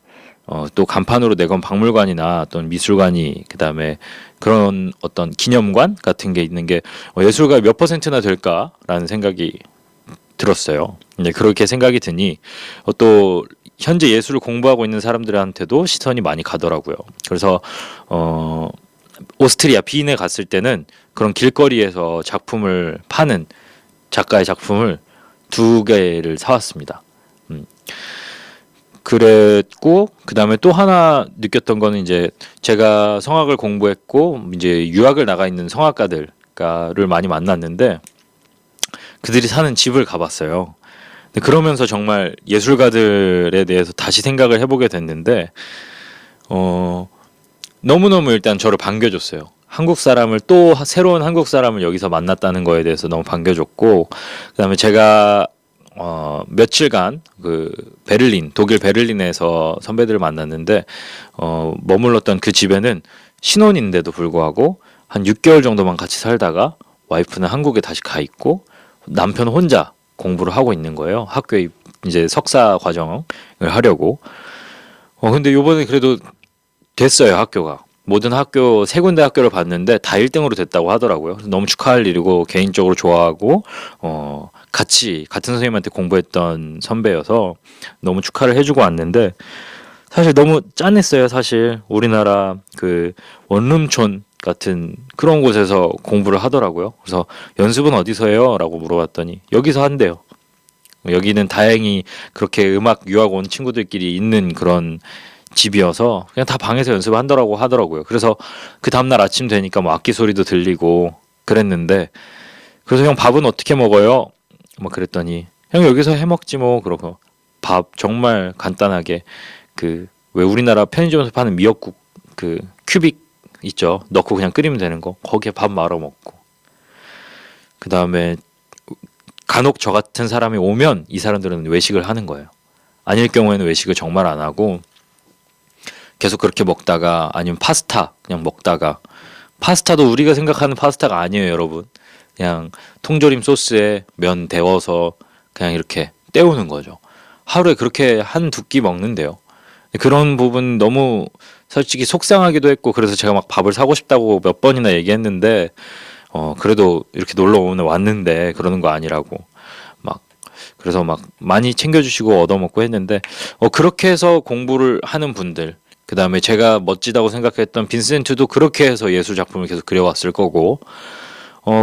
또 간판으로 내건 박물관이나 또는 미술관이 그다음에 그런 어떤 기념관 같은 게 있는 게 예술가의 몇 %나 될까라는 생각이 들었어요. 네, 그렇게 생각이 드니 또 현재 예술을 공부하고 있는 사람들한테도 시선이 많이 가더라고요. 그래서 오스트리아 빈에 갔을 때는 그런 길거리에서 작품을 파는 작가의 작품을 2개를 사왔습니다. 그랬고 그다음에 또 하나 느꼈던 거는 이제 제가 성악을 공부했고 이제 유학을 나가 있는 성악가들을 많이 만났는데 그들이 사는 집을 가봤어요. 근데 그러면서 정말 예술가들에 대해서 다시 생각을 해보게 됐는데 너무너무 일단 저를 반겨줬어요. 한국 사람을 또 새로운 한국 사람을 여기서 만났다는 거에 대해서 너무 반겨줬고 그다음에 제가 며칠간 그 베를린, 독일 베를린에서 선배들을 만났는데 머물렀던 그 집에는 신혼인데도 불구하고 한 6개월 정도만 같이 살다가 와이프는 한국에 다시 가 있고 남편 혼자 공부를 하고 있는 거예요. 학교에 이제 석사 과정을 하려고. 근데 요번에 그래도 됐어요, 학교가. 모든 학교 세 군데 학교를 봤는데 다 1등으로 됐다고 하더라고요. 그래서 너무 축하할 일이고 개인적으로 좋아하고 같이 같은 선생님한테 공부했던 선배여서 너무 축하를 해주고 왔는데 사실 너무 짠했어요. 사실 우리나라 그 원룸촌 같은 그런 곳에서 공부를 하더라고요. 그래서 연습은 어디서 해요? 라고 물어봤더니 여기서 한대요. 여기는 다행히 그렇게 음악 유학 온 친구들끼리 있는 그런 집이어서 그냥 다 방에서 연습을 하더라고요. 그래서 그 다음날 아침 되니까 뭐 악기 소리도 들리고 그랬는데 그래서 형 밥은 어떻게 먹어요? 막 그랬더니 형 여기서 해 먹지 뭐. 그러고 밥 정말 간단하게 그 왜 우리나라 편의점에서 파는 미역국 그 큐빅 있죠. 넣고 그냥 끓이면 되는 거. 거기에 밥 말아 먹고. 그 다음에 간혹 저 같은 사람이 오면 이 사람들은 외식을 하는 거예요. 아닐 경우에는 외식을 정말 안 하고 계속 그렇게 먹다가 아니면 파스타 그냥 먹다가 파스타도 우리가 생각하는 파스타가 아니에요, 여러분. 그냥 통조림 소스에 면 데워서 그냥 이렇게 때우는 거죠. 하루에 그렇게 한 2끼 먹는데요. 그런 부분 너무 솔직히 속상하기도 했고 그래서 제가 막 밥을 사고 싶다고 몇 번이나 얘기했는데 그래도 이렇게 놀러 오면 왔는데 그러는 거 아니라고 막 그래서 막 많이 챙겨주시고 얻어먹고 했는데 그렇게 해서 공부를 하는 분들 그 다음에 제가 멋지다고 생각했던 빈센트도 그렇게 해서 예술 작품을 계속 그려왔을 거고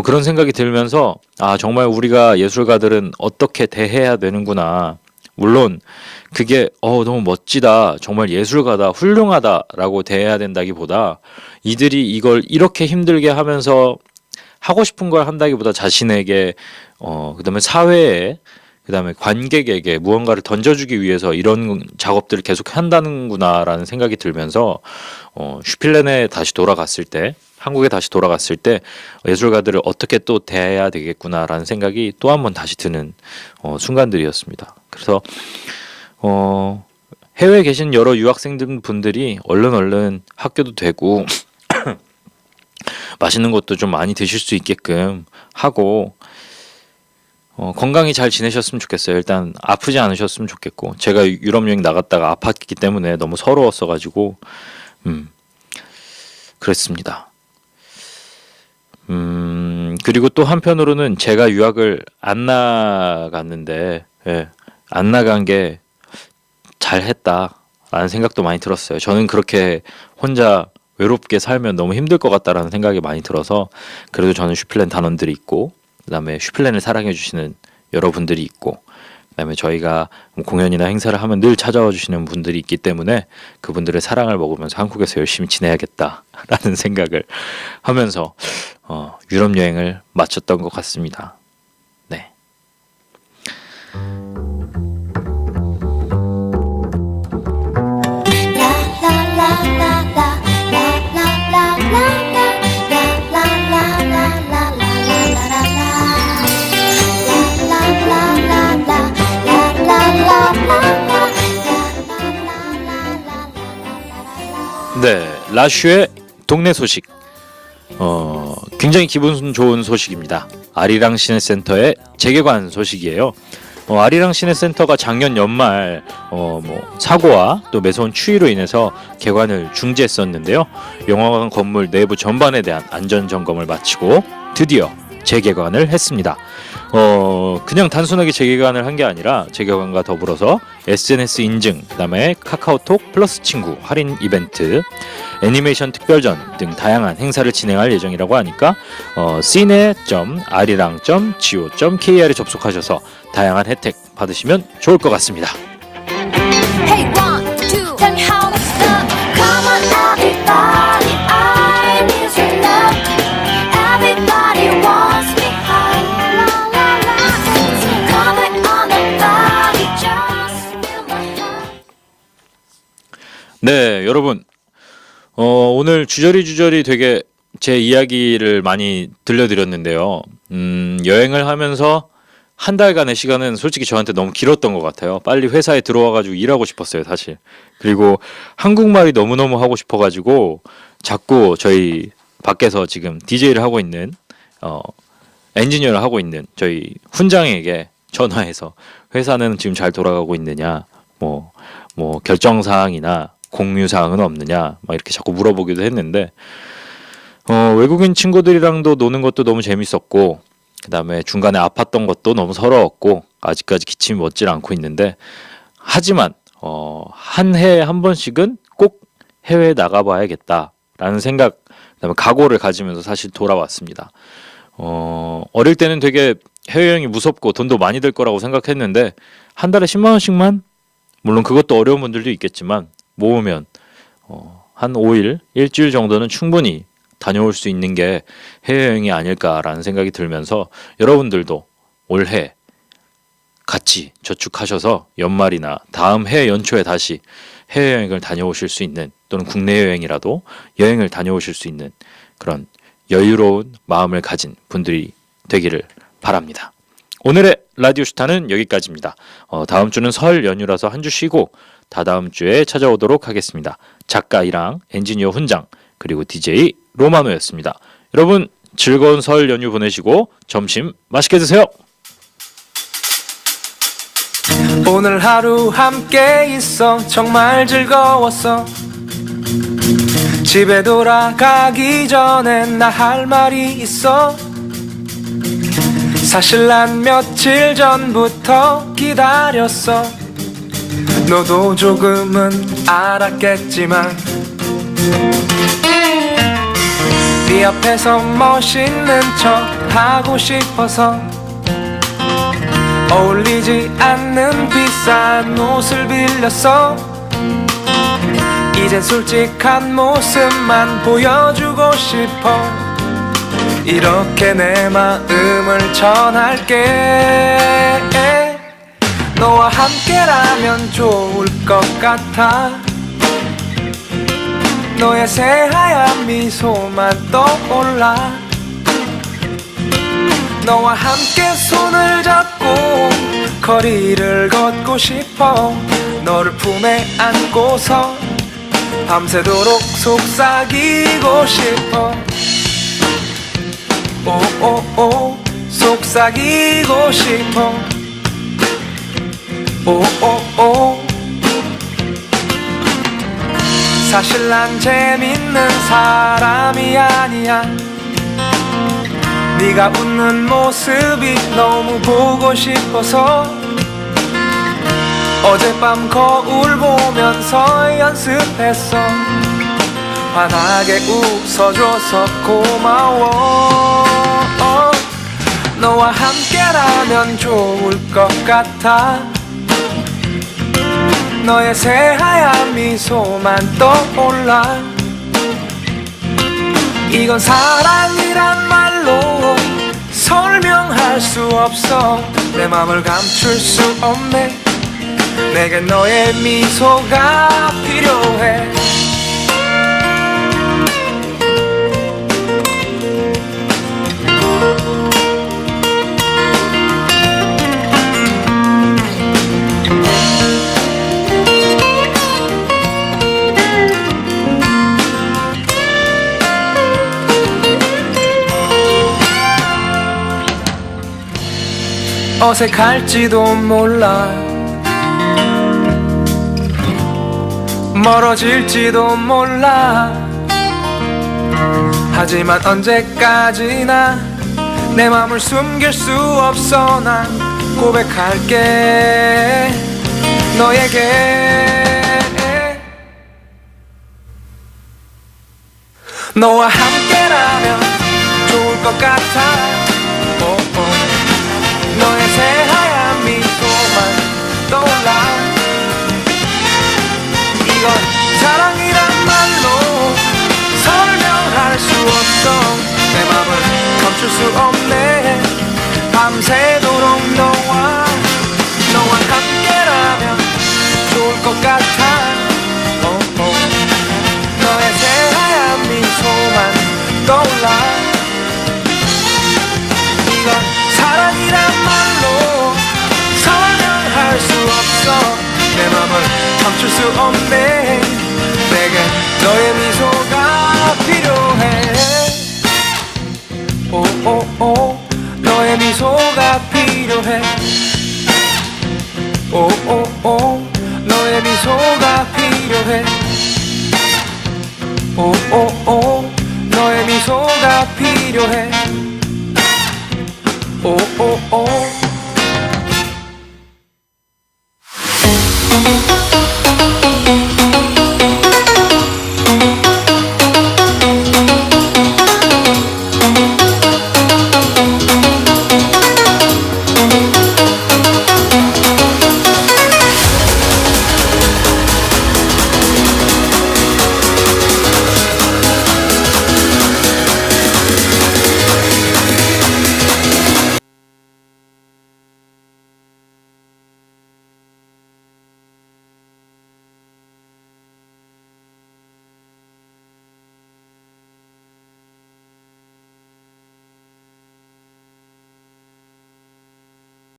그런 생각이 들면서 정말 우리가 예술가들은 어떻게 대해야 되는구나. 물론 그게 너무 멋지다, 정말 예술가다, 훌륭하다라고 대해야 된다기보다 이들이 이걸 이렇게 힘들게 하면서 하고 싶은 걸 한다기보다 자신에게 그다음에 사회에 그다음에 관객에게 무언가를 던져주기 위해서 이런 작업들을 계속 한다는구나라는 생각이 들면서 슈필렌에 다시 돌아갔을 때 한국에 다시 돌아갔을 때 예술가들을 어떻게 또 대해야 되겠구나라는 생각이 또 한 번 다시 드는 순간들이었습니다. 그래서 해외에 계신 여러 유학생들 분들이 얼른 학교도 되고 맛있는 것도 좀 많이 드실 수 있게끔 하고 건강히 잘 지내셨으면 좋겠어요. 일단 아프지 않으셨으면 좋겠고 제가 유럽 여행 나갔다가 아팠기 때문에 너무 서러웠어가지고 그랬습니다. 그리고 또 한편으로는 제가 유학을 안 나갔는데 안 나간 게 잘했다라는 생각도 많이 들었어요. 저는 그렇게 혼자 외롭게 살면 너무 힘들 것 같다라는 생각이 많이 들어서 그래도 저는 슈필렌 단원들이 있고 그다음에 슈필렌을 사랑해 주시는 여러분들이 있고 그다음에 저희가 뭐 공연이나 행사를 하면 늘 찾아와 주시는 분들이 있기 때문에 그분들의 사랑을 먹으면서 한국에서 열심히 지내야겠다라는 생각을 하면서 유럽 여행을 마쳤던 것 같습니다. 네. 네, 라슈의 동네 소식. 굉장히 기분 좋은 소식입니다. 아리랑 시내센터의 재개관 소식이에요. 아리랑 시내센터가 작년 연말 사고와 또 매서운 추위로 인해서 개관을 중지했었는데요. 영화관 건물 내부 전반에 대한 안전 점검을 마치고 드디어 재개관을 했습니다. 그냥 단순하게 재개관을 한 게 아니라 재개관과 더불어서 SNS 인증, 그다음에 카카오톡 플러스 친구 할인 이벤트, 애니메이션 특별전 등 다양한 행사를 진행할 예정이라고 하니까 cine.arirang.go.kr에 접속하셔서 다양한 혜택 받으시면 좋을 것 같습니다. Hey, 1, 2, tell me how to stop. Come on, everybody, I need your love. Everybody wants me high. La, la, la. Come back on the body, just feel my heart. 네, 여러분, 오늘 주저리 되게 제 이야기를 많이 들려드렸는데요. 여행을 하면서 한 달간의 시간은 솔직히 저한테 너무 길었던 것 같아요. 빨리 회사에 들어와가지고 일하고 싶었어요, 사실. 그리고 한국말이 너무너무 하고 싶어가지고 자꾸 저희 밖에서 지금 DJ를 하고 있는 엔지니어를 하고 있는 저희 훈장에게 전화해서 회사는 지금 잘 돌아가고 있느냐, 뭐 결정사항이나 공유사항은 없느냐, 막 이렇게 자꾸 물어보기도 했는데 외국인 친구들이랑도 노는 것도 너무 재밌었고, 그 다음에 중간에 아팠던 것도 너무 서러웠고, 아직까지 기침이 멎질 않고 있는데, 하지만 한 해에 한 번씩은 꼭 해외에 나가봐야겠다라는 생각, 그다음에 각오를 가지면서 사실 돌아왔습니다. 어릴 때는 되게 해외여행이 무섭고 돈도 많이 들 거라고 생각했는데, 한 달에 10만 원씩만, 물론 그것도 어려운 분들도 있겠지만 모으면 한 5일, 일주일 정도는 충분히 다녀올 수 있는 게 해외여행이 아닐까라는 생각이 들면서, 여러분들도 올해 같이 저축하셔서 연말이나 다음 해 연초에 다시 해외여행을 다녀오실 수 있는, 또는 국내 여행이라도 여행을 다녀오실 수 있는 그런 여유로운 마음을 가진 분들이 되기를 바랍니다. 오늘의 라디오 슈타는 여기까지입니다. 다음 주는 설 연휴라서 한 주 쉬고 다다음 주에 찾아오도록 하겠습니다. 작가 이랑 엔지니어 훈장, 그리고 DJ 로마노였습니다. 여러분 즐거운 설 연휴 보내시고 점심 맛있게 드세요. 오늘 하루 함께 있어 정말 즐거웠어. 집에 돌아가기 전에 나 할 말이 있어. 사실 난 며칠 전부터 기다렸어. 너도 조금은 알았겠지만 네 앞에서 멋있는 척 하고 싶어서 어울리지 않는 비싼 옷을 빌렸어. 이젠 솔직한 모습만 보여주고 싶어. 이렇게 내 마음을 전할게. 너와 함께라면 좋을 것 같아. 너의 새하얀 미소만 떠올라. 너와 함께 손을 잡고 거리를 걷고 싶어. 너를 품에 안고서 밤새도록 속삭이고 싶어. 오오오 속삭이고 싶어. 오오오. 사실 난 재밌는 사람이 아니야. 네가 웃는 모습이 너무 보고 싶어서 어젯밤 거울 보면서 연습했어. 환하게 웃어줘서 고마워. 너와 함께라면 좋을 것 같아. 너의 새하얀 미소만 떠올라. 이건 사랑이란 말로 설명할 수 없어. 내 맘을 감출 수 없네. 내겐 너의 미소가 필요해. 어색할지도 몰라. 멀어질지도 몰라. 하지만 언제까지나 내 맘을 숨길 수 없어 난 고백할게 너에게 너와 함께라면 좋을 것 같아 너의 새하얀 미소만 떠올라 이건 사랑이란 말로 설명할 수 없어 내 맘을 멈출 수 없네 밤새도록 너와 함께라면 좋을 것 같아 너의 새하얀 미소만 떠올라 이건 사랑이란 말로 설명할 수 없어 내 맘을 멈출 수 없네 내게 너의 미소가 필요해 오오오 너의 미소가 필요해 오오오 너의 미소가 필요해 오오오 너의 미소가 필요해